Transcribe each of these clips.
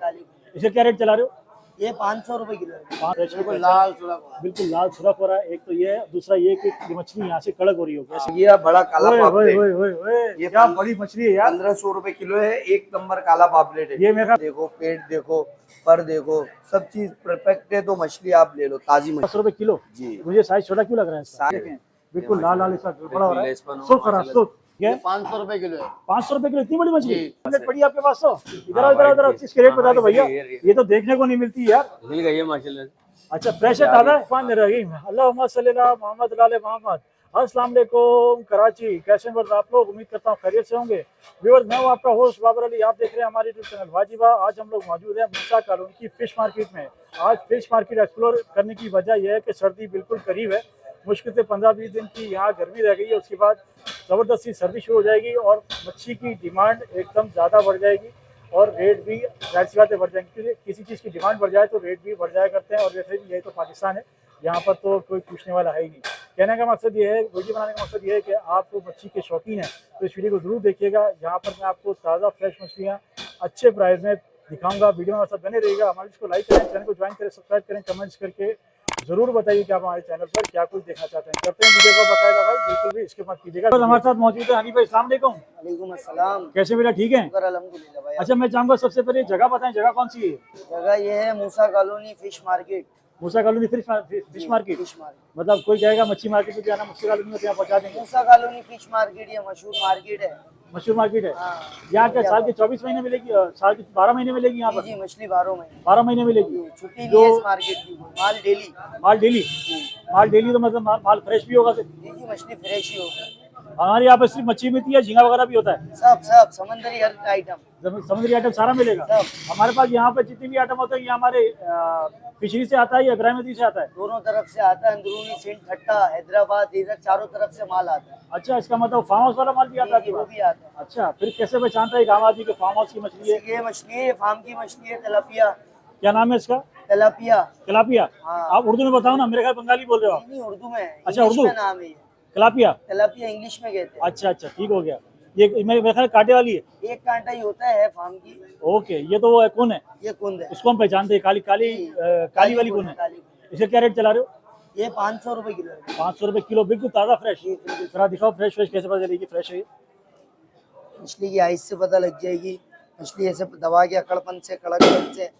है। इसे क्या रेट चला रहे हो? ये 500 रुपए किलो है। बिल्कुल लाल सुरख हो रहा है। एक तो ये है, दूसरा ये कि ये मछली यहाँ से कड़क हो रही होगी। ये बड़ा काला पापलेट, ये क्या बड़ी मछली है यार। 1500 रुपए किलो है। एक नंबर काला पापलेट है। ये मेरा देखो पेट देखो, पर देखो, सब चीज परफेक्ट है। तो मछली आप ले लो, ताजी मछली। 10 रुपए किलो जी। मुझे साइज छोटा क्यों लग रहा है इसका? बिल्कुल लाल लाल इसका बड़ा हो रहा है। ये 500 रुपए किलो है। 500 रुपए किलो इतनी बड़ी मछली पड़ी आपके पास? तो इधर इसके रेट बता दो भैया, ये तो देखने को नहीं मिलती यार। मिल गई है माशाल्लाह। अच्छा फ्रेश है, ताजा है। अल्लाहुम्मा सल्ली अला मोहम्मद वाले मोहम्मद। अस्सलाम वालेकुम कराची, कैसे हैं आप लोग? उम्मीद करता हूँ खैरियत से होंगे। व्यूअर्स, मैं हूँ आपका होस्ट बाबर अली, आप देख रहे हैं हमारे यूट्यूब चैनल वाजिबा। आज हम लोग मौजूद हैं मूसा कॉलोनी की फिश मार्केट में। आज फिश मार्केट एक्सप्लोर करने की वजह यह है कि सर्दी बिल्कुल करीब है। मुश्किल से 15-20 दिन की यहाँ गर्मी रह गई है, उसके बाद ज़बरदस्ती सर्दी शुरू हो जाएगी और मच्छी की डिमांड एकदम ज़्यादा बढ़ जाएगी और रेट भी जाहिर सी बात है बढ़ जाएंगे, क्योंकि किसी चीज़ की डिमांड बढ़ जाए तो रेट भी बढ़ जाया करते हैं। और वैसे भी यही तो पाकिस्तान है, यहाँ पर तो कोई पूछने वाला है ही नहीं। कहने का मकसद ये है, वीडियो बनाने का मकसद ये है कि आप तो मच्छी के शौकीन हैं तो इस वीडियो को ज़रूर देखिएगा। यहाँ पर मैं आपको ताज़ा फ्रेश मछलियाँ अच्छे प्राइस में दिखाऊंगा। वीडियो में साथ बने रहिएगा। हमारे इसको लाइक करें, चैनल को ज्वाइन करें, सब्सक्राइब करें, कमेंट्स करके ज़रूर बताइए कि आप हमारे चैनल पर क्या कुछ देखना चाहते हैं। करते हैं वीडियो को बकायदा भाई, बिल्कुल भी इसके मत कीजिएगा। हमारे साथ मौजूद है हनी भाई, अस्सलाम वालेकुम। वालेकुम अस्सलाम। कैसे बेटा, ठीक है? अल्हम्दुलिल्लाह भाई। अच्छा, मैं चाहूँगा सबसे पहले जगह बताएं, जगह कौन सी है? जगह ये है मूसा कॉलोनी फिश मार्केट। मूसा कॉलोनी फिश मार्केट। मतलब कोई कहेगा मच्छी मार्केट में जाना, मूसा कॉलोनी में यहाँ पहुँचा देंगे। मूसा कॉलोनी फिश मार्केट ये मशहूर मार्केट है। मशहूर मार्केट है। यहाँ क्या साल के 24 महीने मिलेगी? साल के 12 महीने मिलेगी यहाँ पर? जी, मछली 12 महीने। 12 महीने मिलेगी। छुट्टी नहीं है इस मार्केट की। माल डेली। माल डेली तो मतलब माल फ्रेश भी होगा? जी, मछली फ्रेश ही होगी। हमारे यहाँ पर सिर्फ मच्छी मिलती है, झींगा वगैरह भी होता है? सब समंदरी हर आइटम, समुद्री आइटम सारा मिलेगा। हमारे पास यहाँ पर जितने भी आइटम होते हैं ये हमारे फिशरी से आता है या इब्राहिम नदी से आता है? दोनों तरफ से आता है। अंदरूनी सिंध, ठट्टा, हैदराबाद, इधर चारों तरफ से माल आता है। अच्छा, इसका मतलब फार्म हाउस वाला माल भी आता है? वो भी आता है। अच्छा, फिर कैसे पहचानता है एक आम आदमी के फार्म हाउस की मछली है? ये मछली है, फार्म की मछली है, तिलापिया। क्या नाम है इसका? तिलापिया। आप उर्दू में बताओ ना, मेरे ख्याल बंगाली बोल रहे हो आप। नहीं, उर्दू में है। अच्छा, उर्दू नाम है ये तिलापिया इंग्लिश में कहते हैं। अच्छा, ठीक हो गया। ये मेरे ख्याल कांटे वाली है। एक कांटा ही होता है फार्म की। ओके, ये तो वो है, कौन है? ये कुंद है। इसको हम पहचानते हैं, काली वाली कौन है? इसे क्या रेट चला रहे हो? ये 500 रुपए किलो है। 500 रुपए किलो, बिल्कुल ताज़ा फ्रेश। जरा दिखाओ फ्रेश कैसे पता चलेगी फ्रेश है? मछली की आइस से पता लग जाएगी। मछली ऐसे दबा के अकड़पन से, कड़कपन से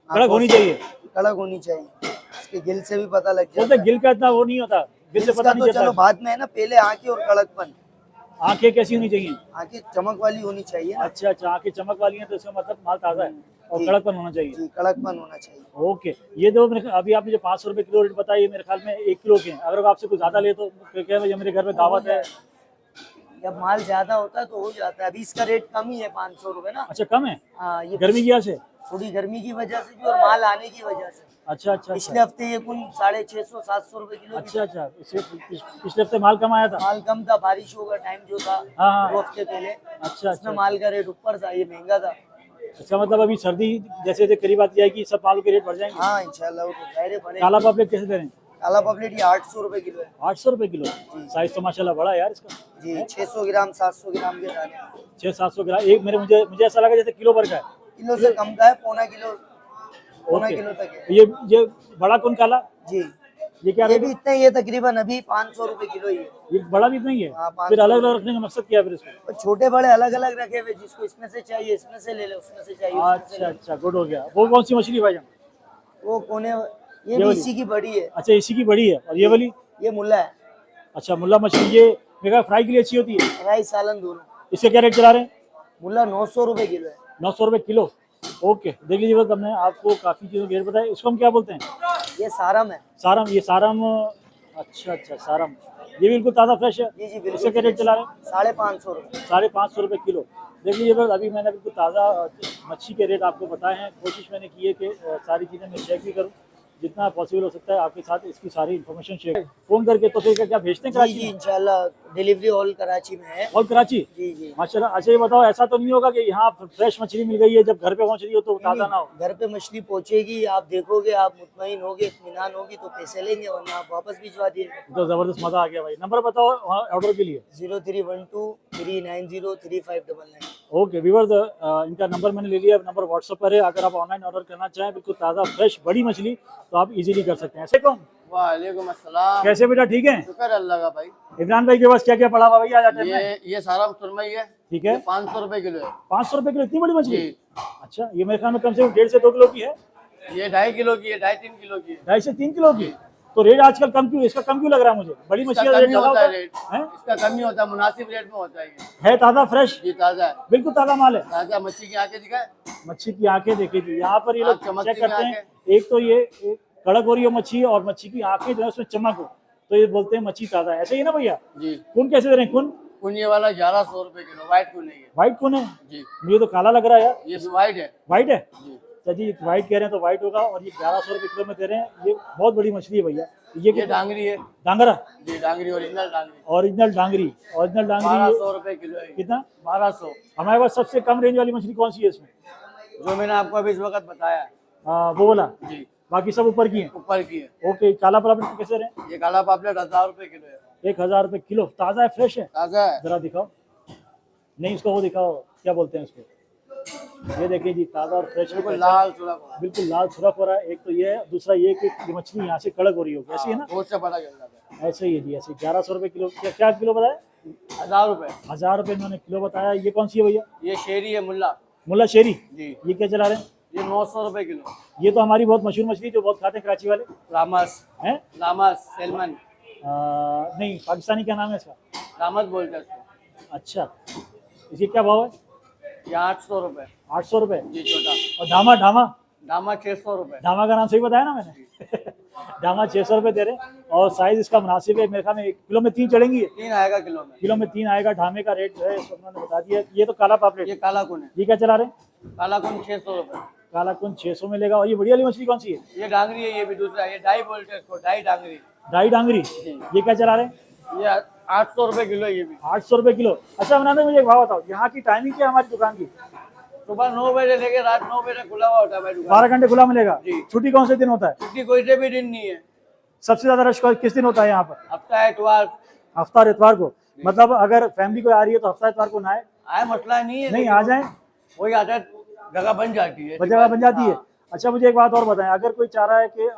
कड़क होनी चाहिए। कड़क होनी चाहिए। इसके गिल से भी पता लग जाता है। गिल का इतना वो नहीं होता, गिल से पता नहीं चलता। चलो बाद में है ना, पहले आंखें और कड़कपन। आंखें कैसी होनी चाहिए? आंखें चमक वाली होनी चाहिए। अच्छा, आंखें चमक वाली हैं तो इसका मतलब माल ताज़ा है और कड़कपन होना चाहिए। जी, कड़कपन होना चाहिए। ओके, ये दो अभी आपने जो 500 रुपए किलो रेट बताया, ये मेरे ख्याल में 1 किलो के हैं। अगर आपसे कुछ ज़्यादा ले तो क्या है, मेरे घर में दावत है। जब माल ज्यादा होता है तो हो जाता है। अभी इसका रेट कम ही है, 500 रुपए ना। अच्छा, कम है? हाँ, ये गर्मी की वजह से, थोड़ी गर्मी की वजह से भी और माल आने की वजह से। अच्छा। पिछले हफ्ते ये कुल 650-700 रुपए किलो। अच्छा, पिछले हफ्ते माल कम आया था? माल कम था, बारिश होगा टाइम जो था। हाँ। 2 हफ्ते पहले। अच्छा। माल का रेट ऊपर था, ये महंगा था। इसका मतलब अभी सर्दी जैसे जैसे करीब आती जाएगी सब मालों के रेट बढ़ जाएंगे। हाँ, इंशाल्लाह वो तो दायरे बढ़े। काला पापलेट कैसे दे रहे हैं? काला पापलेट ये 800 रुपए किलो है। 800 रुपए किलो। साइज तो माशाल्लाह बड़ा है यार इसका। जी, 600 ग्राम 700 ग्राम के दाने। 600-700 ग्राम एक मुझे ऐसा लगा जैसे किलो भर का है। किलो से कम का है, पौना किलो तक है। ये बड़ा कौन काला? जी, ये क्या? ये भी इतना ही है तकरीबन, अभी 500 रुपए किलो ही है। ये बड़ा भी इतना ही है? हाँ, फिर अलग अलग रखने का मकसद क्या है फिर इसको? छोटे बड़े अलग अलग रखे हुए, जिसको इसमें से चाहिए इसमें से ले ले, उसमें से चाहिए। अच्छा, गुड हो गया। वो कौन सी मछली भाईजान? वो कोने, ये भी इसी की बड़ी है। अच्छा, इसी की बड़ी है। और ये वाली? ये मुल्ला है। अच्छा, मुल्ला मछली। ये मेरा फ्राई के लिए अच्छी होती है? फ्राई सालन दोनों। इसके क्या रेट चला रहे हैं? मुल्ला 900 रुपए किलो है। 900 रुपए किलो। ओके, देख लीजिए, बस हमने आपको काफी चीजों के रेट बताए। इसको हम क्या बोलते हैं? ये सारम है। ये सारम। अच्छा, सारम। ये बिल्कुल ताज़ा फ्रेश है? जी, बिल्कुल। इसका क्या रेट चला रहे हैं? 550 रुपए। 550 रुपए किलो। देख लीजिए, बस अभी मैंने बिल्कुल ताज़ा मच्छी के रेट आपको बताए हैं। कोशिश मैंने की है कि सारी चीज़ें मैं शेयर भी करूँ, जितना पॉसिबल हो सकता है आपके साथ इसकी सारी इन्फॉर्मेशन शेयर। फ़ोन करके तो फिर क्या भेजते हैं? जी, इंशाल्लाह डिलीवरी ऑल कराची में है। और कराची? जी जी। माशाल्लाह। अच्छा ये बताओ, ऐसा तो नहीं होगा कि यहाँ फ्रेश मछली मिल गई है, जब घर पे पहुंच रही हो तो ताज़ा ना हो? घर पे मछली पहुंचेगी, आप देखोगे, आप मुतमईन होगे, इत्मीनान होगी तो पैसे लेंगे, वरना आप वापस भिजवा दिएगा। तो ज़बरदस्त मज़ा आ गया भाई। नंबर बताओ वहाँ ऑर्डर के लिए। 0312-390-3599। ओके व्यूअर्स, इनका नंबर मैंने ले लिया, नंबर व्हाट्सएप पर है। अगर आप ऑनलाइन ऑर्डर करना चाहें बिल्कुल ताज़ा फ्रेश बड़ी मछली तो आप इजीली कर सकते हैं। ऐसे कौन? वालेकुम अस्सलाम। कैसे बेटा, ठीक है? शुक्र अल्लाह का भाई। इमरान भाई के पास क्या क्या पड़ा हुआ भैया आज टाइम में? ये सारा सुरमई है, ठीक है। 500 रुपए किलो है। 500 रुपए किलो? इतनी बड़ी मछली? जी। अच्छा, ये मेरे ख्याल में कम से कम 1.5 से 2 किलो की है। ये 2.5 किलो की है, 2.5-3 किलो की है। 2.5 से 3 किलो की? तो रेट आजकल कम क्यों, इसका कम क्यों लग रहा है मुझे? बड़ी इसका मछली का कम रेट ही ज्यादा होता होता है रेट, है? इसका कम ही होता है, मुनासिब रेट में होता है ये। है ताज़ा फ्रेश? जी ताज़ा है, बिल्कुल ताज़ा माल है। ताज़ा। मच्छी की आंखें दिखाए, मच्छी की आंखें देखी थी यहाँ पर, ये लोग चमकती चेक करते हैं। आंखें। एक तो ये एक कड़क हो रही है मच्छी, और मच्छी की आंखें जो है उसमें चमक हो, तो ये बोलते हैं मच्छी ताज़ा है। ऐसे ही ना भैया? जी। कुन कैसे दे रहे हैं? कुन? कुन ये वाला 1100 रुपए किलो, व्हाइट कुन है ये। व्हाइट कुन है? जी। मुझे तो काला लग रहा है यार। ये भी व्हाइट है। व्हाइट है? जी। अच्छा जी, व्हाइट कह रहे हैं तो व्हाइट होगा। और ये 1100 रुपये किलो में दे रहे हैं। ये बहुत बड़ी मछली है भैया। ये डांगरी है। डांगरा? जी Dangri, original Dangri. Original Dangri? Original Dangri 1200 रुपए किलो है। कितना? 1200। हमारे पास सबसे कम रेंज वाली मछली कौन सी है इसमें? जो मैंने आपको अभी इस वक्त बताया। वो बोला? जी। बाकी सब ऊपर की है? ऊपर की है। ओके। काला पापलेट कैसे रहे? ये काला पापलेट 1000 रुपए किलो है। 1000 रुपये किलो? ताज़ा है, फ्रेश है? ताज़ा है। जरा दिखाओ। नहीं, इसको वो दिखाओ, क्या बोलते हैं उसको। ये देखिए जी, ताज़ा और फ्रेश। बिल्कुल लाल सुलग। बिल्कुल लाल सुरख हो रहा है। एक तो ये है, दूसरा ये कि ये मछली यहाँ से कड़क हो रही होगी, ऐसी है ना? बहुत से पता चल जाता है। ऐसे ही है जी, ऐसे 1100 रुपये किलो। क्या किलो बताया? 1000 रुपए। 1000 रुपये इन्होंने किलो बताया। ये कौन सी है भैया? ये शेरी है, मुल्ला। मुल्ला शेरी? जी। ये क्या चला रहे हैं? ये 900 रुपए किलो। ये तो हमारी बहुत मशहूर मछली जो बहुत खाते हैं कराची वाले। लामस हैं? लामस सैल्मन। नहीं, पाकिस्तानी क्या नाम है इसका? लामस बोलते हैं इसको। अच्छा, इसकी क्या भाव है? ये 800 रुपए। 800 रुपये? जी छोटा। और धामा? धामा? दामा 600 रुपए। धामा का नाम सही बताया ना मैंने? धामा 600 रुपये दे रहे हैं। और साइज इसका मुनासिब है मेरे ख्याल में। 1 किलो में 3 चढ़ेंगी? 3 आएगा किलो में। किलो में 3 आएगा। ढामे का रेट जो है इस वक्त मैंने बता दिया। ये तो काला पापलेट? ये काला कुन है। ये क्या चला रहे हैं? काला कुन 600 रुपए। काला कुन 600 में लेगा। और ये बड़ी वाली मछली कौन सी है? ये डांगरी है, ये भी दूसरा। ये डाई बोलते हैं इसको, डाई डांगरी। डाई डांगरी? ये क्या चला रहे हैं? ये 800 रुपए किलो है ये भी। 800 रुपये किलो? अच्छा इमरान भाई, मुझे एक भाव बताओ, यहाँ की टाइमिंग क्या है हमारी दुकान की? सुबह 9 बजे लेके रात 9 बजे खुला हुआ होता है भाई दुकान। 12 घंटे खुला मिलेगा? जी। छुट्टी कौन से दिन होता है? छुट्टी कोई से भी दिन नहीं है। सबसे ज्यादा रश किस दिन होता है यहाँ पर? हफ्ता एतवार। हफ्ता और इतवार को? मतलब अगर फैमिली को आ रही है तो हफ्ता इतवार को ना आए? आए मसला नहीं है। नहीं, आ जाए? वही आता है, जगह बन जाती है। जगह बन जाती है। अच्छा मुझे एक बात और बताएं, अगर कोई चाह रहा है कि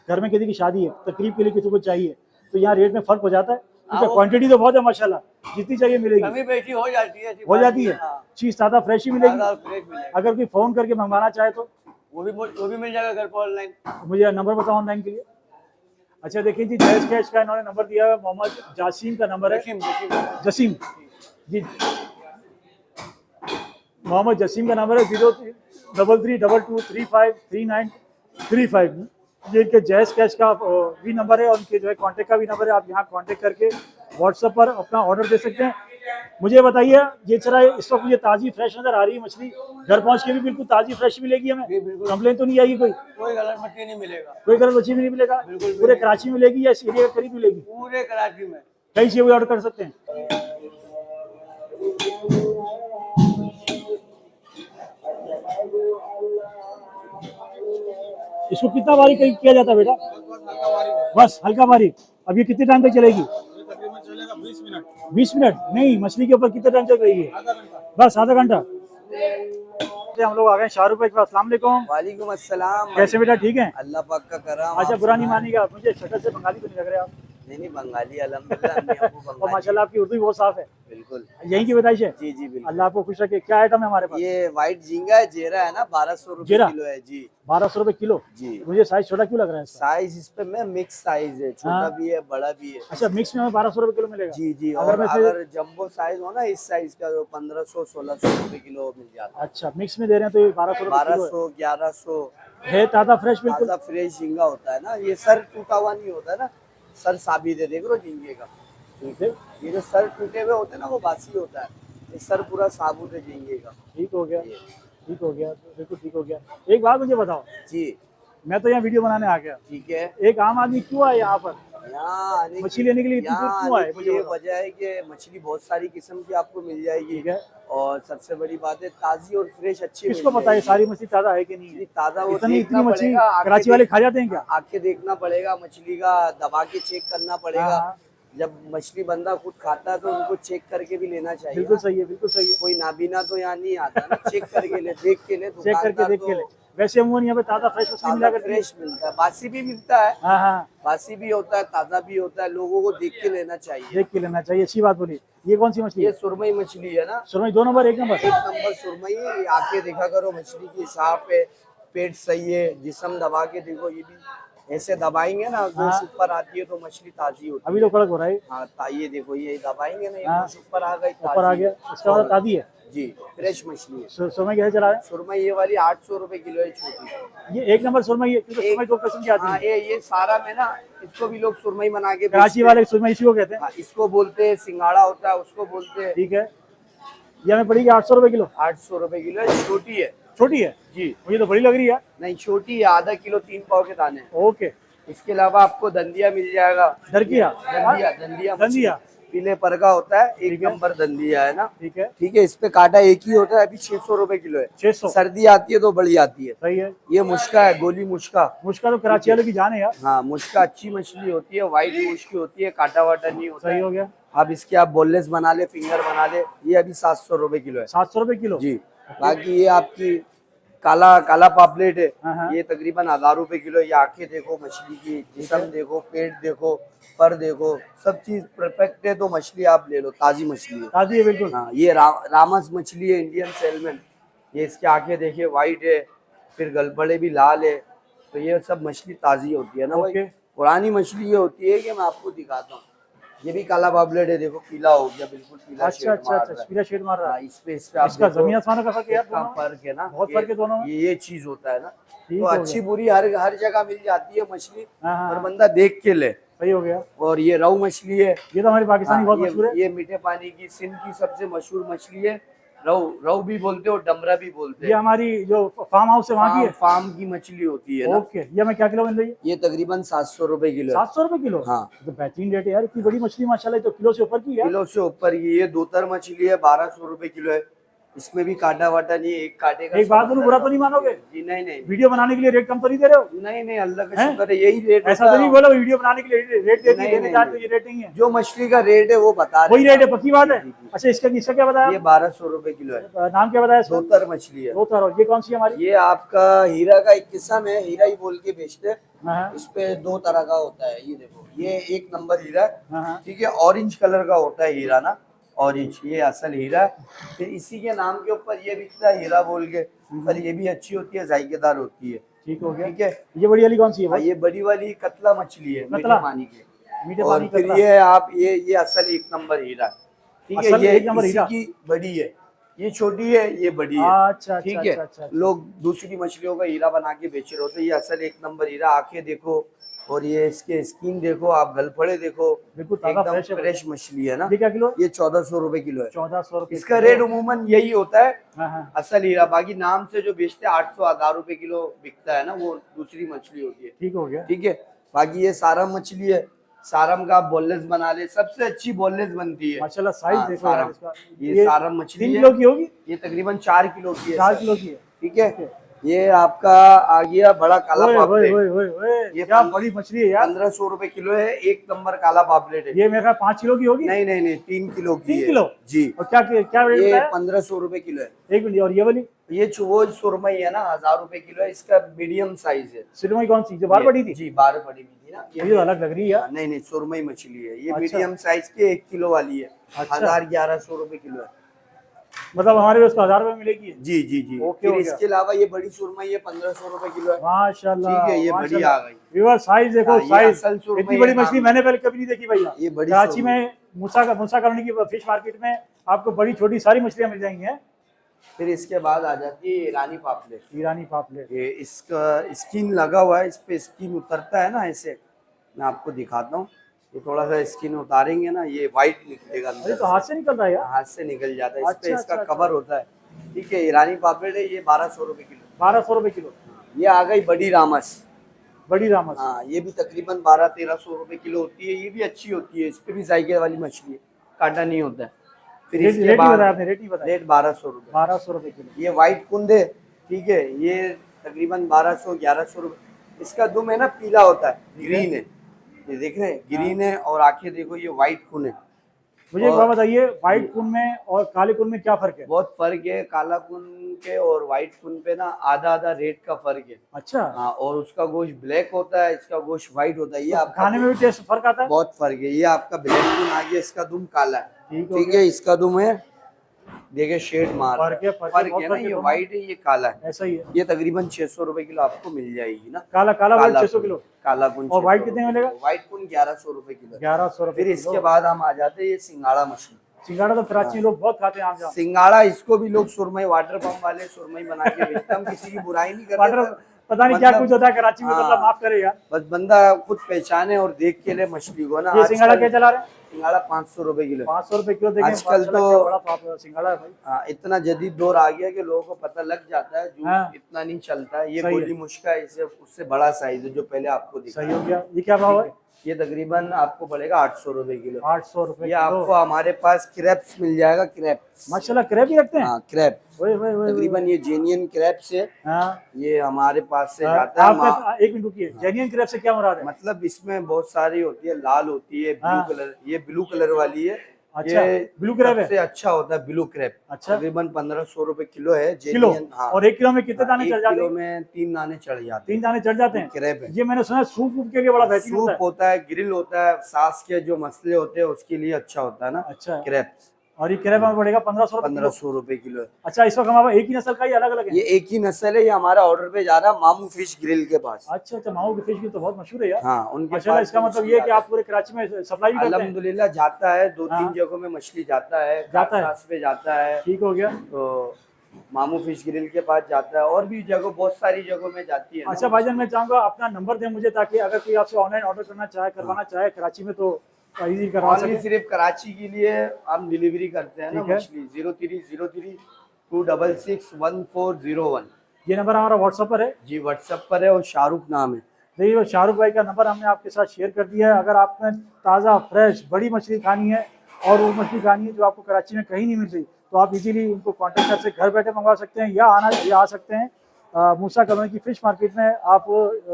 घर में किसी की शादी है, तकरीब के लिए किसी को चाहिए, तो यहाँ रेट में फर्क हो जाता है? क्योंकि क्वांटिटी तो बहुत है माशाल्लाह, जितनी चाहिए मिलेगी। कमी बेची हो जाती है। हो जाती है। चीज ताज़ा फ्रेश ही मिलेगी। फ्रेश मिलेगा। अगर कोई फोन करके मंगवाना चाहे तो वो भी मिल जाएगा घर पर ऑनलाइन। मुझे नंबर बताओ ऑनलाइन के लिए। अच्छा देखिए जी, जैज कैश का इन्होंने नंबर दिया है, मोहम्मद जासीम का नंबर है। जसीम जी, मोहम्मद जसीम का नंबर है 033223533935। ये इनके जैज कैश का भी नंबर है, और उनके जो है कॉन्टेक्ट का भी नंबर है। आप यहाँ कॉन्टेक्ट करके व्हाट्सएप पर अपना ऑर्डर दे सकते हैं। मुझे बताइए, ये चला इस वक्त मुझे ताज़ी फ्रेश नज़र आ रही है मछली, घर पहुँच के भी बिल्कुल ताज़ी फ्रेश मिलेगी हमें? कंप्लेन तो नहीं आएगी कोई? कोई गलत मछली नहीं मिलेगा। कोई गलत मछली भी नहीं मिलेगा? पूरे कराची में मिलेगी या इस एरिया के करीब मिलेगी? पूरे कराची में। कहीं से भी ऑर्डर कर सकते हैं? इसको कितना बारीक किया जाता है बेटा? बस हल्का बारीक। अब ये कितने टाइम तक चलेगी? 20 मिनट? नहीं, मछली के ऊपर कितने टाइम तक रहेगी? बस आधा घंटा। हम लोग आ गए शाहरुख भाई के पास। अस्सलाम वालेकुम। वालेकुम अस्सलाम। कैसे बेटा, ठीक है? अल्लाह पाक का करम। अच्छा बुरा नहीं मानिएगा, मुझे शक्ल से बंगाली तो नहीं लग रहे आप? नहीं बंगाली, अल्हम्दुलिल्लाह। और माशाल्लाह आपकी उर्दू भी बहुत साफ है। बिल्कुल यहीं की बताइश है? जी जी बिल्कुल। अल्लाह आपको खुश रखे। क्या आइटम है हमारे पास? ये व्हाइट झींगा है, जेरा है ना, 1200 रुपए जेरा? किलो है जी। 1200 रुपए किलो? जी। मुझे साइज छोटा क्यों लग रहा है इसका? साइज इस पे में मिक्स साइज है, छोटा हाँ। भी है बड़ा भी है। अच्छा, मिक्स में हमें 1200 रुपए किलो मिलेगा? जी जी। अगर और मैं अगर जंबो साइज हो ना इस साइज का, तो 1500-1600 रुपए किलो मिल जाता है। अच्छा, मिक्स में दे रहे हैं तो ये 1200 रुपए किलो 1200-1100 है। ताज़ा फ्रेश बिल्कुल? ताज़ा फ्रेश झींगा होता है ना, ये सर टूटा हुआ नहीं होता है ना, सर साबित है, देख लो झींगे का। ठीक है, ये जो सर टूटे हुए होते हैं ना वो बासी होता है, ये सर पूरा साबुत है झींगे का। ठीक हो गया, ठीक हो गया, बिल्कुल ठीक हो गया। एक बात मुझे बताओ जी। मैं तो यहाँ वीडियो बनाने आ गया, ठीक है। एक आम आदमी क्यों आया यहाँ पर? यहाँ आने मछली लेने के लिए इतनी दूर यहाँ क्यों आने आए की मुझे ये बताओ। वजह है कि मछली बहुत सारी किस्म की आपको मिल जाएगी, ठीक है। और सबसे बड़ी बात है ताजी और फ्रेश अच्छी किसको मिल पता है जाएगी। सारी मछली ताजा है कि नहीं है? ये ताजा वो इतनी देखना मछली पड़ेगा, आके कराची वाले खा जाते हैं क्या? आके देखना पड़ेगा, मछली का दबा के चेक करना पड़ेगा। हाँ। जब मछली बंदा खुद खाता है तो उनको चेक करके भी लेना चाहिए बिल्कुल ना। सही है, बिल्कुल सही है। कोई नाबीना तो यहाँ नहीं आता ना, चेक करके ले, देख के ले, चेक करके दुकानदार देख के ले। वैसे अमूमन यहाँ पे ताजा फ्रेश मछली मिला ताजा करती है। फ्रेश मिलता है, बासी भी मिलता है, हाँ हाँ, बासी भी होता है, ताजा भी होता है, लोगों को देख के लेना चाहिए। देख के लेना चाहिए, अच्छी बात बोली। ये कौन सी मछली ये है? सुरमई मछली है ना, सुरमई 2 नंबर 1 नंबर? 1 नंबर सुरमई है। ये आके देखा करो, मछली की साफ है, पेट सही है, जिस्म दबा के देखो, ये भी ऐसे दबाएंगे ना, गोश ऊपर आती है तो मछली ताजी होती अभी है। तो कड़क हो रहा है। हाँ, ये देखो, ये दबाएंगे ना, ये हाँ। गोश ऊपर आ गई, ऊपर आ ताजी गया, है। इसका मतलब ताजी है। जी, फ्रेश मछली है। सुरमई कैसे चला रहे सुरमई ये वाली 800 रुपए किलो है, छोटी। हैं? ये 1 नंबर सुरमई है, क्योंकि सुरमई 2 किस्म की आती हाँ, है। ये सारा में ना, इसको भी लोग सुरमई बना के कराची बेचते वाले सुरमई इसी को कहते हैं। हैं। हाँ, इसको बोलते हैं, सिंगाड़ा होता है, उसको बोलते हैं। ठीक है, ये हमें पड़ेगी 800 रुपए किलो। 800 रुपए किलो है, छोटी है। छोटी है, जी, मुझे तो बड़ी लग रही है। नहीं छोटी है, आधा किलो 3 पाव के दाने हैं। ओके। इसके अलावा आपको दंदिया मिल जाएगा। दरकिया? दंदिया मछली। दंदिया। पीले पर का होता है, एक ठीक है। नंबर दंदिया है ना। ठीक है, ठीक है, इस पे कांटा एक ही होता है, अभी 600 रुपए किलो है। 600। सर्दी आती है तो बड़ी आती है। सही है। ये मुश्का है, गोली मुश्का। मुश्का तो कराची वाले की जान है यार। हाँ, मुश्का अच्छी मछली होती है, व्हाइट गोश की होती है, कांटा वाटा नहीं होता सही है। हो गया। अब इसके आप बोनलेस बना ले, फिंगर बना ले, ये अभी 700 रुपए किलो है। 700 रुपए किलो? जी। बाकी ये आपकी काला काला पापलेट है, हाँ, हाँ। ये तकरीबन 1000 रुपए किलो। ये आंखें देखो मछली की, जिस्म देखो, पेट देखो, पर देखो, सब चीज परफेक्ट है, तो मछली आप ले लो, ताजी मछली है। ताजी है बिल्कुल। हाँ, ये रामस मछली है, इंडियन सैल्मन। ये इसकी आंखें देखिए, व्हाइट है, फिर गलबड़े भी लाल है, तो ये सब मछली ताजी होती है ना भाई। ओके। पुरानी मछली ये होती है कि मैं आपको दिखाता हूँ। ये भी काला पापलेट है, देखो पीला हो गया, बिल्कुल पीला अच्छा शेड अच्छा मार अच्छा, रहा है। पीला शेड मार रहा हाँ, है। इस पे आप इसका देखो, जमीन आसमान का फर्क है यार कितना दोनों में। फर्क है ना। बहुत फर्क है दोनों में। ये चीज होता है ना, ठीक तो हो अच्छी गया। बुरी हर जगह मिल जाती है मछली, हाँ, हाँ, और हाँ। बंदा देख के ले। सही हो गया। और ये रहू मछली है। ये तो हमारी पाकिस्तानी हाँ, बहुत मशहूर है। ये मीठे पानी की, सिंध की सबसे मशहूर मछली है। रहू रहू भी बोलते हो, डमरा भी बोलते ये हैं। हमारी जो फार्म हाउस है वहाँ की है। फार्म की मछली होती है ना। ओके, ये हमें क्या किलो मिल रही है? ये तकरीबन 700 रुपए किलो है। 700 रुपए किलो? हाँ। तो बेहतरीन रेट है यार, इतनी बड़ी मछली माशाल्लाह, ये तो किलो से ऊपर की है। किलो से ऊपर की। ये दोतर मछली है, 1200 रुपए किलो है। इसमें भी कांटा वाटा नहीं है, एक कांटे का। एक बात बोलूं, बुरा तो नहीं मानोगे? जी नहीं नहीं वीडियो बनाने के लिए रेट कम तो नहीं दे रहे हो? नहीं, अल्लाह का हैं? शुक्र है, यही रेट ऐसा होता तो नहीं है। बोला वीडियो बनाने के लिए रेट दे नहीं, देने नहीं, का, तो नहीं। ये रेट नहीं है। जो मछली का रेट है वो बता रहे वही रेट है, पक्की बात है। अच्छा, इसका क्या बताया? ये 1200 रुपए किलो है। नाम क्या बताया इसका? दोतर मछली है। दो तारो। ये कौन सी है हमारी? ये आपका हीरा का एक किस्म है, हीरा ही बोल के बेचते हैं। हाँ, हाँ, इस पे 2 तरह का होता है, ये देखो, ये 1 नंबर हीरा है। हाँ, हाँ। ठीक है, ऑरेंज कलर का होता है हीरा ना, ऑरेंज, ये असल हीरा है। फिर इसी के नाम के ऊपर ये बिकता है हीरा बोल के, पर ये भी अच्छी होती है, जायकेदार होती है। ठीक हो गया। ठीक है। ये बड़ी वाली कौन सी है हाँ, भाई? ये बड़ी वाली कतला मछली है, मीठे कतला? पानी की। मीठे और पानी फिर कतला। ये आप ये असल 1 नंबर हीरा। ठीक है, असल ये 1 नंबर इसी हीरा। की बड़ी है, ये छोटी है, ये बड़ी है। अच्छा, ठीक अच्छा, है, अच्छा। लोग दूसरी मछलियों का हीरा बना के बेच रहे होते हैं, ये असल 1 नंबर हीरा। आंखें देखो, और ये इसके स्किन देखो, आप गलफड़े देखो, बिल्कुल ताजा एकदम फ्रेश है। फ्रेश मछली है ना। ये क्या किलो है? ये 1400 रुपए किलो है। 1400 रुपए। इसका रेट उमूमन यही होता है, हाँ, हाँ। असल हीरा। बाकी नाम से जो बेचते हैं 800 1000 रुपए किलो बिकता है ना, वो दूसरी मछली होती है। ठीक हो गया। ठीक है। बाकी ये सारम मछली है, सारम का आप बोनलेस बना ले, सबसे अच्छी बोनलेस बनती है। माशाल्लाह, साइज हाँ, देखो यार सारम। इसका। ये सारम मछली 3 है। किलो की होगी? ये तकरीबन 4 किलो की है। 4 सर। किलो की है। ठीक है। ये आपका आ गया बड़ा काला ओए, ओए, पापलेट। ओए, ओए, ओए, ये क्या 15 बड़ी मछली है यार। 1500 रुपए किलो है, 1 नंबर काला पापलेट है। ये मेरे ख्याल 5 किलो की होगी। नहीं, 3 किलो की 3 है। किलो? जी। और क्या क्या रेट ये बताया? 1500 रुपए किलो है। एक मिनट, और ये वाली ये वो सुरमई है ना, 1000 रुपए किलो है, इसका मीडियम साइज है। सिरमई कौन सी, जो बार बड़ी थी? जी, 12 बड़ी भी थी ना। ये तो अलग लग रही है यार। नहीं, सुरमई मछली है, ये अच्छा। मीडियम साइज के 1 किलो वाली है। अच्छा। 1100 रुपए किलो है। मतलब हमारे उसको 1000 रुपए मिलेगी। जी जी जी। ओके, फिर हो गया। इसके अलावा ये बड़ी सुरमई है, 1500 रुपए किलो है। माशाल्लाह, ठीक है, ये बड़ी माशाल्लाह। आ गई। व्यूअर साइज देखो, हाँ, ये साइज असल सुरमई इतनी बड़ी है, मछली नाम मैंने पहले कभी नहीं देखी भैया। ये बड़ी कराची सुरमई। में मूसा कॉलोनी की फिश मार्केट में आपको बड़ी छोटी सारी मछलियां मिल जाएंगी हैं। फिर इसके बाद आ जाती है ईरानी पापलेट। ईरानी पापलेट। ये इसका स्किन लगा हुआ है, इस पे स्किन उतरता है ना, ऐसे मैं आपको दिखाता हूँ। ये थोड़ा सा स्किन उतारेंगे ना, ये व्हाइट निकलेगा अरे अंदर तो हाथ से निकल रहा है यार। हाथ से निकल जाता है। इस पे अच्छा, इसका अच्छा, कवर होता है। ठीक है, ईरानी पापलेट है, ये 1200 रुपए किलो। 1200 रुपए किलो। ये आ गई बड़ी रामस। बड़ी रामस। हाँ, ये भी तकरीबन 1200-1300 रुपए किलो होती है। ये भी अच्छी होती है, इस पे भी जायके वाली मछली है, कांटा नहीं होता है। फिर रेट इसके रेट ही बाद बताया आपने, रेट ही बताया। रेट 1200 रुपए। 1200 रुपए किलो। ये व्हाइट कुंद है, ठीक है, ये तकरीबन 1200-1100 रुपए। इसका दुम है ना पीला होता है, ग्रीन है, ये देख रहे हैं, ग्रीन है। और आंखें देखो, ये व्हाइट कुन है। मुझे एक बात बताइए, जी। व्हाइट कुन में और काले कुन में क्या फर्क है? बहुत फर्क है, काला कुन के और व्हाइट कुन पे ना आधा आधा रेट का फर्क है। अच्छा, हाँ, और उसका गोश्त ब्लैक होता है, इसका गोश्त व्हाइट होता है। ये तो आपका खाने में भी टेस्ट फर्क आता है? बहुत फर्क है। ये आपका ब्लैक कुन आ गया, इसका दुम काला है, ठीक हो ठीक गया। है। इसका दुम है, देखिए शेड मार रहा फर्क है, फर्क है, फर्क बहुत है ना, फर्क है ये दोनों। व्हाइट है, ये काला है। ऐसा ही है। ये तकरीबन 600 रुपए किलो आपको मिल जाएगी ना। काला काला व्हाइट 600 कुन, किलो। काला कुन और 600 व्हाइट कितने में रुपए मिलेगा? किलो। व्हाइट कुन 1100 रुपए किलो। 1100 रुपए फिर किलो। इसके बाद हम आ जाते हैं ये सिंगाड़ा मछली। सिंगाड़ा तो कराची लोग बहुत खाते हैं, आप जाओ। सिंगाड़ा, इसको भी लोग सुरमई, वाटर पंप वाले सुरमई बना के बेचते हैं। हम किसी की बुराई नहीं कर वाटर, रहे, पता नहीं क्या मतलब- कुछ होता है कराची में, हाँ। मतलब माफ करे यार। बस बंदा खुद पहचाने और देख के ले मछली को ना। ये सिंगाड़ा आजकल क्या चला रहे हैं? सिंगाड़ा 500 रुपए किलो। 500 रुपए किलो। देखें आजकल माशाल्लाह तो- क्या बड़ा पाप सिंगाड़ा है भाई। हाँ, इतना जदीद दौर आ गया कि लोगों को पता लग जाता है, जो हाँ। इतना नहीं चलता है। ये सही है। गोली मुश्का है, इसे उससे बड़ा साइज है जो पहले आपको दिखा। सही हो गया। ये क्या भाव है? ये तकरीबन आपको पड़ेगा 800 रुपए किलो। 800 रुपए ये किलो। आपको हमारे पास क्रैप्स मिल जाएगा, क्रैप्स। माशाल्लाह क्रैब भी रखते हैं। हाँ, क्रैप वही वही वही। तकरीबन ये जेनियन क्रैप्स है, हाँ। ये हमारे पास से जाता है। आपका एक मिनट रुकिए, जेन्युइन क्रैब से क्या मुराद है? मतलब इसमें बहुत सारी होती है, लाल होती है, ब्लू हाँ। कलर, ये ब्लू कलर वाली है। अच्छा, ये ब्लू क्रैब है? सबसे अच्छा होता है ब्लू क्रैब। अच्छा। तकरीबन 1500 रुपए किलो है, किलो? जेन्युइन। हाँ। और 1 किलो में कितने दाने एक चढ़ जाते किलो हैं? में 3 दाने चढ़ जाते 3 दाने चढ़ जाते हैं। क्रैब है। ये मैंने सुना है सूप वूप के लिए बड़ा बेहतरीन होता सूप है। होता है, ग्रिल होता है, सांस के जो मसले होते हैं उसके लिए अच्छा होता है ना। अच्छा। क्रैब और ये क्रैब में पड़ेगा 1500 रुपए किलो। 1500 रुपए किलो है। अच्छा, इस वक्त हमारे एक ही नस्ल का ही अलग अलग है? ये एक ही नस्ल है, ये हमारा ऑर्डर पे जा रहा है मामू फिश ग्रिल के पास। अच्छा अच्छा, माओ की फिश की तो बहुत मशहूर है यार। हाँ, उनके माशाल्लाह, पास इसका मतलब ये है कि आप पूरे कराची में सप्लाई भी करते हैं? अल्हम्दुलिल्लाह जाता है, 2-3 हाँ। जगहों में मछली जाता है, जाता है। काकसास पे जाता है, ठीक हो गया। तो मामू फिश ग्रिल के पास जाता है, और भी जगह, बहुत सारी जगहों में जाती है ना। अच्छा भाईजान, मैं चाहूंगा अपना नंबर दें मुझे, ताकि अगर कोई आपसे ऑनलाइन ऑर्डर करना चाहे, करवाना चाहे कराची में, तो इजी करवा ओनली सके। सिर्फ कराची के लिए हम डिलीवरी करते हैं ना ठीक है। मछली। 0303-266-1401 ये नंबर हमारा व्हाट्सएप पर है जी, व्हाट्सएप पर है, और शाहरुख नाम है। देखिए, वो शाहरुख भाई का नंबर हमने आपके साथ शेयर कर दिया है। अगर आपने ताज़ा फ्रेश बड़ी मछली खानी है, और वो मछली खानी है जो आपको कराची में कहीं नहीं मिल रही, तो आप इजीली इनको कांटेक्ट करके घर बैठे मंगवा सकते हैं, या आ सकते हैं मूसा कॉलोनी की फिश मार्केट में। आप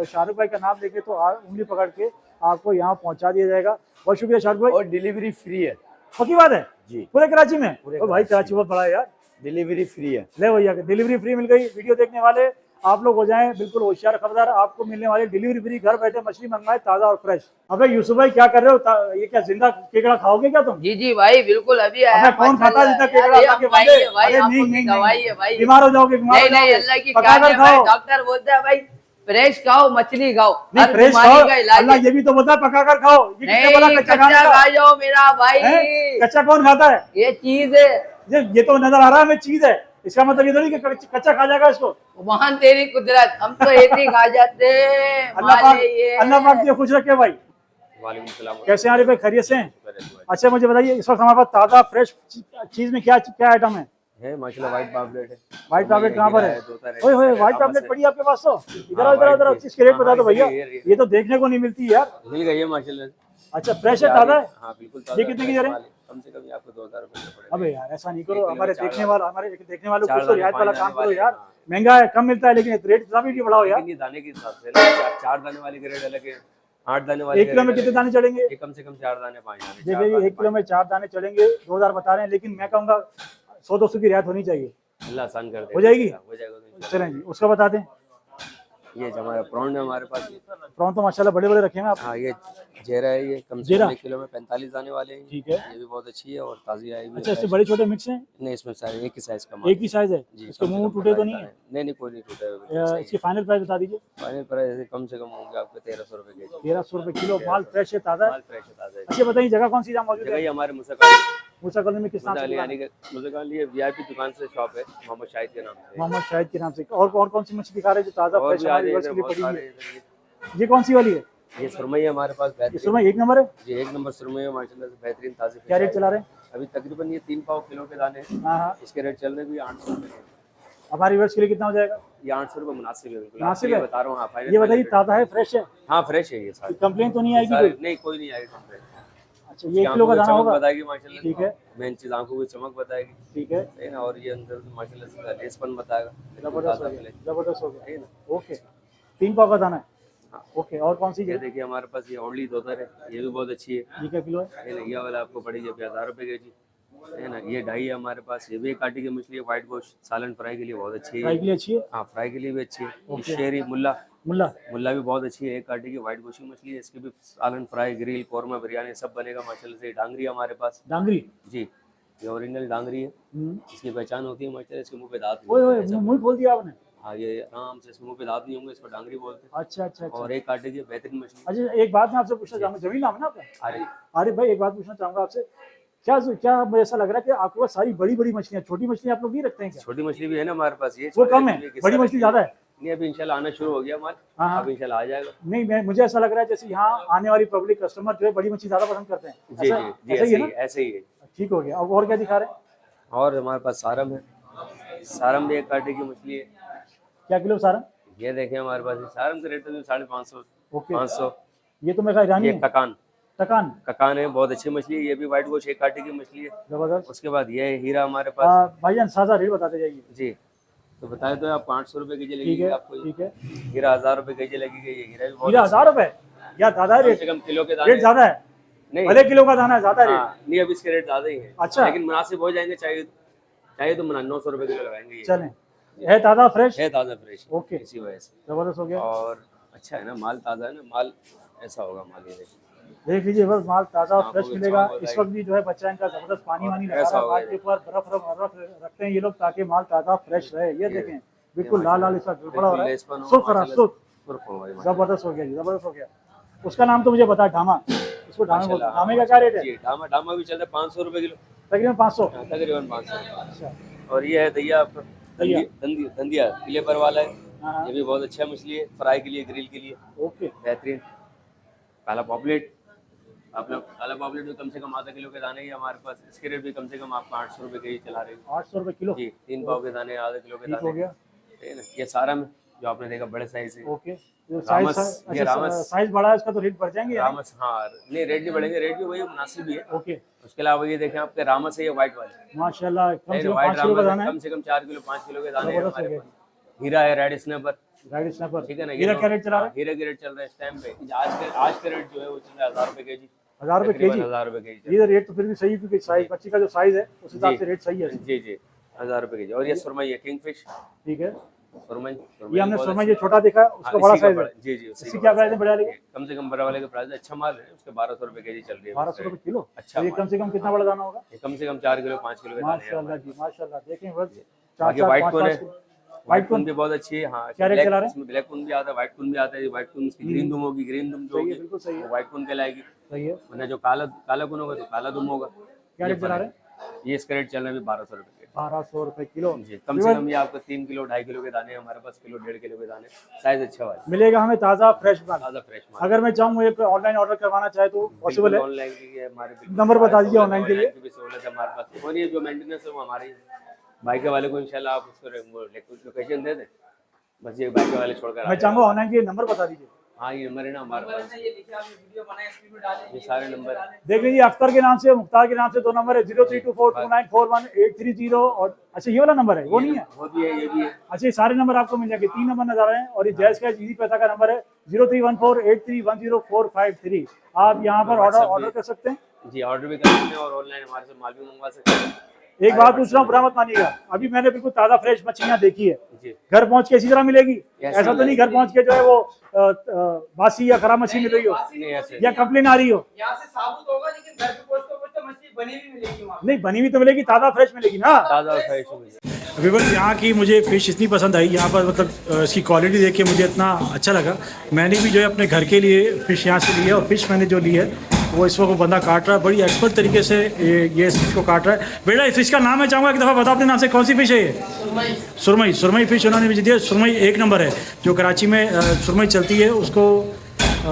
शाहरुख भाई का नाम लेके तो उंगली पकड़ के आपको यहाँ पहुँचा दिया जाएगा। बहुत शुक्रिया शाहरुख भाई। और डिलीवरी फ्री है पक्की बात है जी, पूरे कराची में? पूरे ओ भाई, कराची कराची बहुत बड़ा है यार। डिलीवरी फ्री है। ले भैया, डिलीवरी फ्री मिल गई। वीडियो देखने वाले आप लोग हो जाएं बिल्कुल होशियार खबरदार, आपको मिलने वाली डिलीवरी फ्री। घर बैठे मछली मंगवाए ताज़ा और फ्रेश। अबे यूसुफ भाई, क्या कर रहे हो? ये क्या जिंदा केकड़ा खाओगे क्या तुम? जी जी भाई, बिल्कुल अभी आया। अबे कौन खाता है जिंदा केकड़ा? अरे अल्लाह के भाई, बंदे। भाई, अरे आपको नहीं की नहीं दवाई नहीं, है भाई। बीमार हो जाओगे, बीमार हो नहीं नहीं, जाओगे। अल्लाह की पका कर खाओ। डॉक्टर बोलता है भाई फ्रेश खाओ, मछली खाओ, नहीं, हर फ्रेश बीमारी खाओ। का इलाज अल्लाह है। ये भी तो बोलता है पका कर खाओ। ये किसने बोला नहीं, कच्चा कच्चा खाने का? खा जाओ मेरा भाई, हैं? कच्चा कौन खाता है? ये चीज है। ये तो नजर आ रहा है हमें चीज है। इसका मतलब ये तो नहीं कि कच्चा खा जाएगा इसको। वहां तेरी कुदरत, हम तो ऐसे ही खा जाते हैं। अल्लाह पाक ये खुश रखे भाई। वालेकुम सलाम। कैसे हैं आरिफ भाई, खैरियत से हैं? अच्छा, मुझे बताइए इस वक्त हमारे पास ताज़ा फ्रेश चीज में क्या क्या आइटम है? है माशाल्लाह, व्हाइट पापलेट है। व्हाइट टैबलेट कहाँ पर है? ओए ओए व्हाइट टैबलेट पड़ी है आपके पास तो? इधर आओ, इधर आओ, इधर आओ। इसके रेट बता दो भैया, ये तो देखने को नहीं मिलती यार। मिल गई है माशाल्लाह। अच्छा, फ्रेश है, ताज़ा है? हाँ बिल्कुल ताज़ा। ये कितने की दे रहे हैं? कम से कम ये आपको 2000 रुपए का पड़ेगा। अबे यार, ऐसा नहीं करो, एक हमारे किलो में देखने वालों चार कुछ तो दाने रियायत वाला पानी काम डालने करो वाले, यार। हाँ। महंगा है, कम मिलता है, लेकिन रेट इतना भी बढ़ाओ यार। लेकिन ये दाने के हिसाब से ना, 4 दाने वाली ग्रेड अलग है, 8 दाने वाली 1 किलो में कितने दाने चढ़ेंगे? ये कम से कम 4 दाने 5 दाने। देखिए, 1 किलो में 4 दाने चढ़ेंगे, 2000 बता रहे हैं, लेकिन मैं कहूँगा 100-200 की रियायत होनी चाहिए। अल्लाह आसान कर दे। हो जाएगी? हो जाएगा तो इंशाल्लाह। चलें जी, उसका बता दें। ये हमारा प्रॉन है हमारे पास। प्रॉन तो माशाल्लाह बड़े बड़े रखे हैं आप। हाँ, ये जेरा है, ये कम से जेरा? कम 1 किलो में 45 दाने वाले हैं। ठीक है। ये भी बहुत अच्छी है और ताज़ी आएगी। अच्छा, इससे बड़े छोटे मिक्स हैं? नहीं, इसमें सारे एक ही साइज का माल एक ही साइज है? जी, इसके कम से मुंह कम टूटे तो 45 नहीं है? दाने। नहीं कोई नहीं टूटा है, बिल्कुल सही है। इसकी फाइनल प्राइस बता दीजिए। फाइनल प्राइस ऐसे कम से कम होंगे आपके 1300 रुपए के जी। 1300 रुपए किलो। माल फ्रेश है, ताज़ा है? माल फ्रेश है, ताज़ा है। अच्छा बताइए, जगह कौन सी जहाँ मौजूद जगह है? ये हमारे मुसाकाली मूसा कॉलोनी में किस नाम से दुकान है? यानी कि मुसाकाली ये वीआईपी दुकान से शॉप है, मोहम्मद शाहिद के नाम से। मोहम्मद शाहिद के नाम से। और कौन सी मछली दिखा रहे हैं जो ताज़ा और फ्रेश भी आ हमारे जाइए, व्यूअर्स के लिए बहुत पड़ी हुई सारे है? इधर ये कौन सी वाली है? ये सुरमई है हमारे पास ये बेहतरीन सुरमई 1 नंबर है? जी, 1 नंबर सुरमई है माशाल्लाह से, बेहतरीन ताज़ी क्या फिश रेट है। चला रहे हैं? अभी तकरीबन ये 3 पाव किलो के दाने हैं। हाँ हाँ। इसके रेट चल रहे हैं 800 रुपए के। हमारे व्यूअर्स के लिए कितना हो जाएगा? ये 800 रुपये मुनासिब है बिल्कुल, मुनासिब आपको ये है? बता रहा हूँ। हाँ, फाइनल ये बताइए ताज़ा है, फ्रेश है? हाँ फ्रेश है ये सारे। कंप्लेन तो नहीं आएगी सारे- कोई? नहीं कोई नहीं आएगा कंप्लेन। अच्छा, ये 1 किलो का दाना चमक होगा? बताएगी माशाल्लाह। ठीक है, मेन चीज आंखों की चमक बताएगी, ठीक है, है ना। और ये अंदर माशाल्लाह से रेसपन बताएगा, जबरदस्त हो ताज़ा गया, फ्लेश, जबरदस्त हो गया। है ना। ओके, 3 पाव का दाना है। हाँ। ओके, और कौन सी ये है? देखिए हमारे पास ये ओनली दोतर है, ये भी बहुत अच्छी है। ये क्या किलो है? है ना, ये वाला आपको पड़ेगी अभी 1000 रुपये के जी, है ना। ये ढाई है हमारे पास, ये भी एक काटी की मछली है, व्हाइट गोश्त सालन फ्राई के लिए बहुत अच्छी फ्राई है। के लिए अच्छी है? हाँ फ्राई के लिए भी अच्छी है। ये ओके। शेरी मुल्ला, मुल्ला, मुल्ला भी बहुत अच्छी है, एक काटी की व्हाइट गोश्त की मछली है, इसकी भी सालन फ्राई, ग्रिल, कौरमा, बिरयानी सब बनेगा माशाल्लाह से। डांगरी है हमारे पास डांगरी। जी, ये ओरिजिनल डांगरी है, इसकी पहचान होती है माशाल्लाह। इसके मुंह पे दांत नहीं ओए होते, ओए, ऐसा- मुंह खोल दिया आपने। हाँ ये आराम से इसके मुंह पे दांत नहीं होंगे, इसको डांगरी बोलते हैं। अच्छा अच्छा अच्छा। और एक काटे की बेहतरीन मछली। अच्छा, एक बात मैं आपसे पूछना चाहूँगा, जमीन नाम है ना आपका? अरे आरिफ भाई, एक बात पूछना चाहूँगा आपसे, क्या क्या मुझे ऐसा लग रहा है कि आपके पास सारी बड़ी बड़ी मछलियाँ, छोटी मछलियाँ आप लोग नहीं रखते हैं क्या? छोटी मछली भी है ना हमारे पास, ये वो छोटी कम है, मछली किस बड़ी तरह मछली की ज़्यादा है? नहीं, अभी इंशाल्लाह आना शुरू हो गया माल, हाँ, हाँ। अब इंशाल्लाह आ जाएगा। नहीं, मुझे ऐसा लग रहा है जैसे यहाँ आने वाली पब्लिक कस्टमर जो है बड़ी मछली ज़्यादा पसंद करते हैं। जी जी जी, ऐसा ही है ना? ऐसे ही है। ठीक हो गया। अब और क्या दिखा रहे हैं? और हमारे पास सारम है, सारम भी एक काटे की मछली है। क्या किलो सारा? ये देखें हमारे पास सारम का रेट तो 550 ओके। 500। ये तो मेरा ईरानी ये है, ककान, तकान। ककान है, बहुत अच्छी मछली है, ये भी व्हाइट गोश्त एक काटे की मछली है। जबरदस्त। उसके बाद ये है हीरा हमारे पास भाईजान साझा रेट बताते जाइए। जी। तो बताए तो आप 500 रुपए के जी ठीक लगेगी है, आपको। ठीक है। हीरा 1000 रुपए के जी लगेगी। ये हीरा भी बहुत हीरा अच्छा 1000 रुपए? या ज़्यादा है है। कम रेट? से कम किलो के दाने रेट ज़्यादा है? नहीं, भले किलो का दाना है, ज़्यादा रेट? हाँ, नहीं अब इसके रेट ज्यादा ही है। अच्छा। लेकिन मुनासिब हो जाएंगे, चाहिए तो 900 रुपए किलो लगाएंगे। ये चलें, है ताज़ा फ्रेश? है ताज़ा फ्रेश, ओके। इसी वजह से। जबरदस्त हो गया। और अच्छा है ना, माल ताज़ा है ना, माल ऐसा होगा माल। ये देखिए देख लीजिए, बस माल ताज़ा हाँ, फ्रेश वो मिलेगा। चावल इस वक्त भी जो है बच्चा इनका जबरदस्त पानी वानी लगा ऐसा रहा है, होगा माल के ऊपर बर्फ रखते हैं ये लोग ताकि माल ताज़ा फ्रेश रहे। ये देखें, बिल्कुल लाल लाल इसका बड़ा हो रहा है, लेसपन हो, सुर्ख रहा, माशाल्लाह, सुर्ख। सुर्ख हो भाई, माशाल्लाह। जबरदस्त हो गया जी, जबरदस्त हो गया। उसका नाम तो मुझे पता है, ढामा। इसको ढामे बोलते हैं। ढामे का क्या रेट है? जी, डामा डामा भी चल रहा है 500 रुपए किलो, तकरीबन 500। तकरीबन 500। अच्छा, और ये है दहिया आपका, दहिया। दंदिया किले पर वाला है। हाँ हाँ, ये भी बहुत अच्छा मछली है, फ्राई के लिए, ग्रिल के लिए ओके। बेहतरीन। काला पॉपलेट, आप लोग काला पॉपलेट भी कम से कम आधा किलो के दाने ही हमारे पास, इसके रेट भी कम से कम आपको 800 रुपए के जी चला रहे हैं 800 रुपए किलो? जी। 3 पाव के दाने, आधा किलो के ठीक हो दाने, गया। है ना। ये सारा में जो आपने देखा बड़े साइज है। ओके। रामस, ये रामस। साइज बड़ा है इसका तो रेट बढ़ जाएंगे यार। रामस, हाँ नहीं रेट नहीं बढ़ेंगे, रेट भी वही मुनासिब ही है। ओके, उसके अलावा ये देखें आपके रामस है, ये व्हाइट वाले, माशाल्लाह, कम से कम व्हाइट 5 किलो का रामस दाना है, है। कम से कम 4 किलो 5 किलो के दाने हैं जबरदस्त हो हमारे गया। पास। हीरा है, रेड स्नैपर, गाइड स्नैपर, ठीक है ना। हीरा क्या रेट चला रहा है? हीरे के रेट चल रहे हैं इस टाइम पे, आज के रेट जो है वो चल रहा है 1000 रुपए के जी। 1000 रुपए के जी? 1000 रुपए के जी। ये रेट तो फिर भी सही है, क्योंकि साइज मच्छी का जो साइज है उस हिसाब जी। से रेट सही है। जी जी, 1000 रुपए के जी। और ये सुरमई है, किंगफिश ठीक है। सुरमई, ये हमने बहुत सुरमा अच्छी- ये छोटा देखा, उसका हाँ, बड़ा इसी का साइज है। बड़ा- जी जी, उसी इसकी का क्या बड़ा प्राइस है बड़ा वाले साइज। कम से कम बड़ा वाले का प्राइस अच्छा माल है, उसके 1200 रुपए के जी चल रही है। 1200 रुपए किलो? अच्छा तो ये माल। कम से कम कितना बड़ा दाना होगा? ये कम से कम 4 किलो 5 किलो के दाने हैं माशाल्लाह हमारे। जी, माशाल्लाह। देखें बस, बाकी व्हाइट कून है, व्हाइट व्हाइट कून कून भी बहुत अच्छी है। हाँ, क्या रेट ब्लैक- चला रहे हैं? इसमें ब्लैक कून भी आता है, व्हाइट कून भी आता है। व्हाइट कून इसकी ग्रीन दुम होगी, ग्रीन दुम जो सही है, होगी बिल्कुल सही है, वो व्हाइट कून कहलाएगी। सही है। वरना जो काला काला कून होगा तो काला दुम होगा। क्या ये रेट चला फर्क रहे हैं? है। ये इसका रेट चल रहा है 1200 रुपए के 1200 रुपए किलो जी। कम से कम ये आपको 3 किलो 2.5 किलो के दाने हैं हमारे पास, किलो 1.5 किलो के दाने, साइज अच्छा वाला, मिलेगा हमें ताज़ा फ्रेश माल। ताज़ा फ्रेश माल। अगर मैं चाहूँ मुझे ऑनलाइन ऑर्डर करवाना चाहे तो पॉसिबल है? ऑनलाइन की है हमारे बिल्कुल। नंबर बता दीजिए ऑनलाइन के लिए। ऑनलाइन की भी सहूलत है हमारे पास। और ये जो मेंटेनेंस है वो हमारी है। बाइक वाले को इंशाल्लाह आप उसको लोकेशन दे दें, बस ये बाइक वाले छोड़कर मैं चाहूँगा ऑनलाइन के नंबर बता दीजिए। हाँ ये नंबर है ना हमारे पास, ये सारे नंबर है। देख लीजिए, अख्तर के नाम से, मुख्तार के नाम से 2 नंबर है, 03242941 और अच्छा ये वाला नंबर है, वो नहीं है? वो भी है, ये भी है। अच्छा, ये सारे नंबर आपको मिल जाएंगे, 3 नंबर नजर आ रहे हैं। और ये जैस का इजी पैसा का नंबर है 031483100453। आप यहाँ पर ऑर्डर कर सकते हैं। जी, ऑर्डर भी कर सकते हैं और ऑनलाइन हमारे से माल भी मंगवा सकते हैं। एक बात पूछ रहा हूँ, बुरा मत मानिएगा, अभी मैंने बिल्कुल ताज़ा फ्रेश मछलियाँ देखी है, जी घर पहुँच के इसी तरह मिलेगी? ऐसे ऐसा तो नहीं घर पहुँच के जो है वो बासी या खराब मछली मिल रही हो नहीं ऐसे या कंप्लेन आ रही हो? यहाँ से साबुत होगा, लेकिन घर पे पहुँचते मछली बनी भी मिलेगी वहाँ। नहीं, बनी हुई तो मिलेगी, ताज़ा फ्रेश मिलेगी ना। ताज़ा और फ्रेश मिल जाए। विवर, यहाँ की मुझे फ़िश इतनी पसंद आई, यहाँ पर मतलब इसकी क्वालिटी देख के मुझे इतना अच्छा लगा। मैंने भी जो है अपने घर के लिए फ़िश यहाँ से ली है, और फ़िश मैंने जो ली है वो इस वक्त बंदा काट रहा है, बड़ी एक्सपर्ट तरीके से ये इस फ़िश को काट रहा है। बेटा, इस फ़िश का नाम मैं चाहूँगा एक दफ़ा बता अपने नाम से, कौन सी फ़िश है ये? सुरमई फ़िश उन्होंने मुझे दिया। सुरमई 1 नंबर है, जो कराची में सुरमई चलती है उसको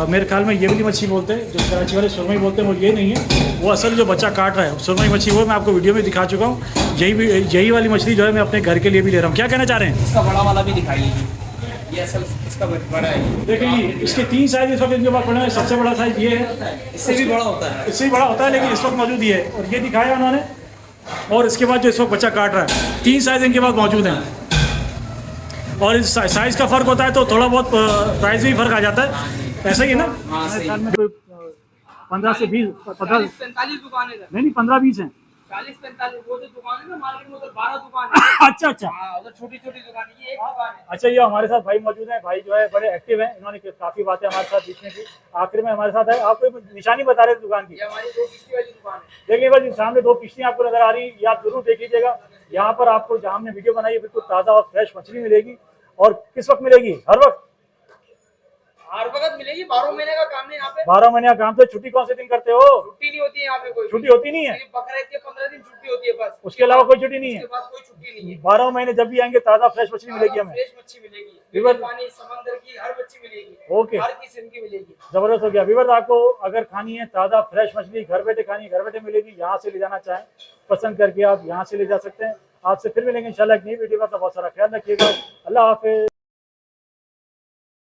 मेरे ख्याल में ये वाली मच्छी बोलते हैं, जो कराची वाले सुरमई बोलते हैं वो ये नहीं है, वो असल जो बच्चा काट रहा है सुरमई मच्छी वो मैं आपको वीडियो में दिखा चुका हूँ। यही वाली मछली जो है मैं अपने घर के लिए भी ले रहा हूँ। क्या कहना चाह रहे हैं? इसका बड़ा वाला भी दिखाइए जी, ये असल इसका बड़ा है। देखिए जी, इसके 3 साइज इस वक्त इनके पास पड़े हैं। सबसे बड़ा साइज ये है, इससे भी बड़ा होता है, इससे भी बड़ा होता है, लेकिन इस वक्त मौजूद ये है और ये दिखाया उन्होंने। और इसके बाद जो इस वक्त बच्चा काट रहा है, 3 साइज इनके पास मौजूद हैं। और इस साइज का फ़र्क होता है तो थोड़ा बहुत प्राइस भी फ़र्क आ जाता है, ऐसा ही है ना? हाँ सही। 15 से 20 45 दुकानें हैं, नहीं 15-20 हैं। 40-45 वो जो दुकान है ना मार्केट में, उधर 12 दुकान है। अच्छा अच्छा हाँ, उधर छोटी छोटी दुकान है, ये एक दुकान है। अच्छा, ये हमारे साथ भाई मौजूद हैं। भाई जो है बड़े एक्टिव हैं, इन्होंने काफ़ी बातें हमारे साथ बीच में की। आखिर में हमारे साथ है, आपको निशानी बता रहे थे दुकान की। ये हमारी 2 किश्ती वाली दुकान है। देखिए भाई, सामने 2 किश्तियाँ आपको नजर आ रही, ये आप जरूर देख लीजिएगा। यहाँ पर आपको जहाँ हमने वीडियो बनाई है बिल्कुल ताज़ा और फ्रेश मछली मिलेगी। और किस वक्त मिलेगी? हर वक्त, हर वक्त मिलेगी, 12 महीने का काम है यहाँ पे। 12 महीने का काम। तो छुट्टी कौन से दिन करते हो? छुट्टी नहीं होती है यहाँ पे, कोई छुट्टी होती नहीं है, सिर्फ बकरीद के 15 दिन छुट्टी होती है बस, उसके अलावा कोई छुट्टी नहीं है। उसके बाद कोई छुट्टी नहीं है। 12 महीने जब भी आएंगे ताज़ा फ्रेश मछली मिलेगी हमें। फ्रेश मच्छी मिलेगी, विवर- पानी समंदर की हर मच्छी मिलेगी, ओके, हर किस्म की मिलेगी। जबरदस्त हो गया। व्यूअर्स, आपको अगर खानी है ताज़ा फ्रेश मछली, घर बैठे खानी है, घर बैठे मिलेगी। यहाँ से ले जाना चाहें पसंद करके आप यहाँ से ले जा सकते हैं। आपसे फिर मिलेंगे इंशाल्लाह एक नई वीडियो में। बहुत सारा ख्याल रखिएगा। अल्लाह हाफिज़।